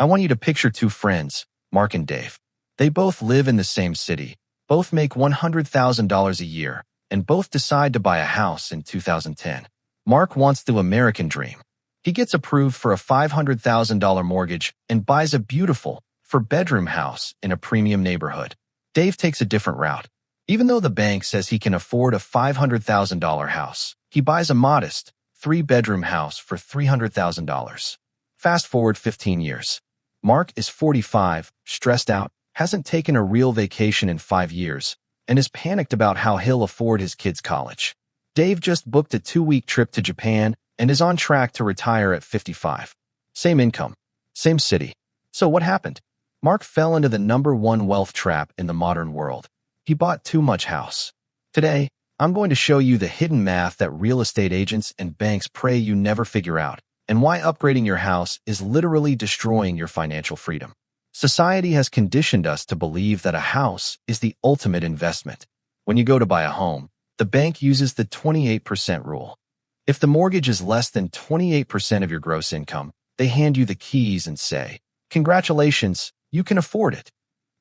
I want you to picture two friends, Mark and Dave. They both live in the same city, both make $100,000 a year, and both decide to buy a house in 2010. Mark wants the American dream. He gets approved for a $500,000 mortgage and buys a beautiful, four-bedroom house in a premium neighborhood. Dave takes a different route. Even though the bank says he can afford a $500,000 house, he buys a modest, three-bedroom house for $300,000. Fast forward 15 years. Mark is 45, stressed out, hasn't taken a real vacation in 5 years, and is panicked about how he'll afford his kids' college. Dave just booked a 2-week trip to Japan and is on track to retire at 55. Same income, same city. So what happened? Mark fell into the #1 wealth trap in the modern world. He bought too much house. Today, I'm going to show you the hidden math that real estate agents and banks pray you never figure out, and why upgrading your house is literally destroying your financial freedom. Society has conditioned us to believe that a house is the ultimate investment. When you go to buy a home, the bank uses the 28% rule. If the mortgage is less than 28% of your gross income, they hand you the keys and say, "Congratulations, you can afford it."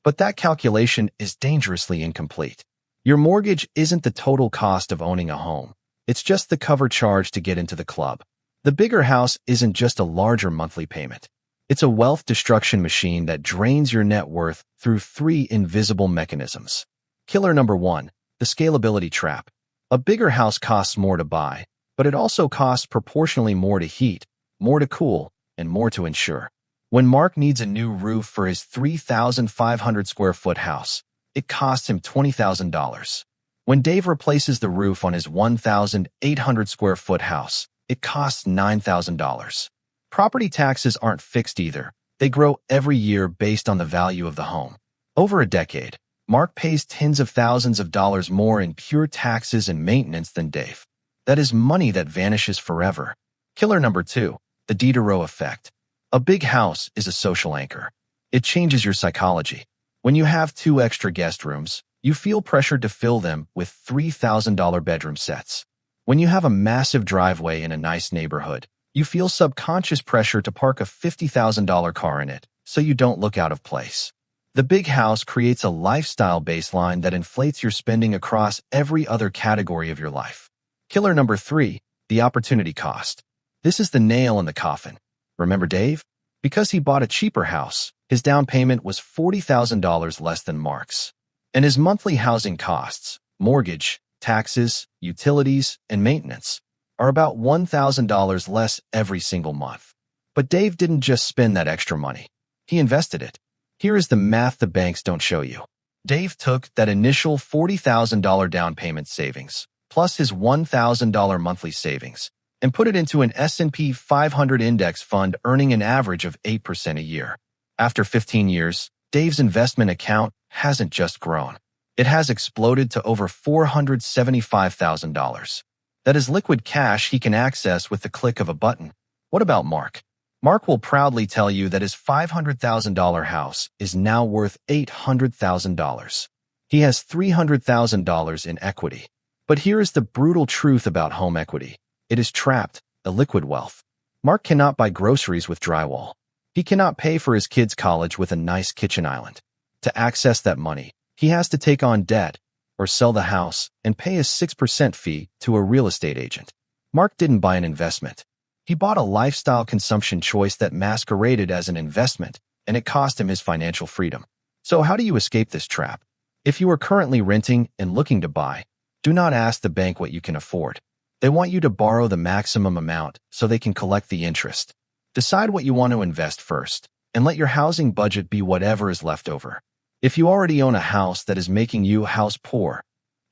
But that calculation is dangerously incomplete. Your mortgage isn't the total cost of owning a home. It's just the cover charge to get into the club. The bigger house isn't just a larger monthly payment. It's a wealth destruction machine that drains your net worth through 3 invisible mechanisms. Killer number 1, the scalability trap. A bigger house costs more to buy, but it also costs proportionally more to heat, more to cool, and more to insure. When Mark needs a new roof for his 3,500 square foot house, it costs him $20,000. When Dave replaces the roof on his 1,800 square foot house, it costs $9,000. Property taxes aren't fixed either. They grow every year based on the value of the home. Over a decade, Mark pays tens of thousands of dollars more in pure taxes and maintenance than Dave. That is money that vanishes forever. Killer number 2, the Diderot effect. A big house is a social anchor. It changes your psychology. When you have 2 extra guest rooms, you feel pressured to fill them with $3,000 bedroom sets. When you have a massive driveway in a nice neighborhood, you feel subconscious pressure to park a $50,000 car in it so you don't look out of place. The big house creates a lifestyle baseline that inflates your spending across every other category of your life. Killer number 3, the opportunity cost. This is the nail in the coffin. Remember Dave? Because he bought a cheaper house, his down payment was $40,000 less than Mark's. And his monthly housing costs, mortgage, taxes, utilities, and maintenance, are about $1,000 less every single month. But Dave didn't just spend that extra money. He invested it. Here is the math the banks don't show you. Dave took that initial $40,000 down payment savings, plus his $1,000 monthly savings, and put it into an S&P 500 index fund earning an average of 8% a year. After 15 years, Dave's investment account hasn't just grown. It has exploded to over $475,000. That is liquid cash he can access with the click of a button. What about Mark? Mark will proudly tell you that his $500,000 house is now worth $800,000. He has $300,000 in equity. But here is the brutal truth about home equity. It is trapped, a liquid wealth. Mark cannot buy groceries with drywall. He cannot pay for his kids' college with a nice kitchen island. To access that money, he has to take on debt, or sell the house and pay a 6% fee to a real estate agent. Mark didn't buy an investment. He bought a lifestyle consumption choice that masqueraded as an investment, and it cost him his financial freedom. So how do you escape this trap? If you are currently renting and looking to buy, do not ask the bank what you can afford. They want you to borrow the maximum amount so they can collect the interest. Decide what you want to invest first, and let your housing budget be whatever is left over. If you already own a house that is making you house poor,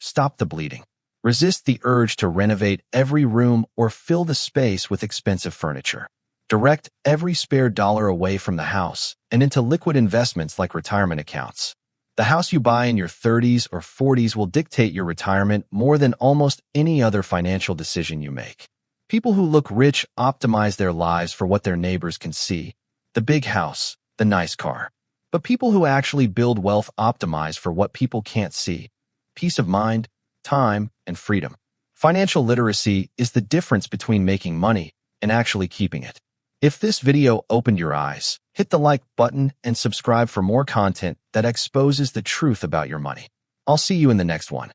stop the bleeding. Resist the urge to renovate every room or fill the space with expensive furniture. Direct every spare dollar away from the house and into liquid investments like retirement accounts. The house you buy in your 30s or 40s will dictate your retirement more than almost any other financial decision you make. People who look rich optimize their lives for what their neighbors can see, the big house, the nice car. But people who actually build wealth optimize for what people can't see: peace of mind, time, and freedom. Financial literacy is the difference between making money and actually keeping it. If this video opened your eyes, hit the like button and subscribe for more content that exposes the truth about your money. I'll see you in the next one.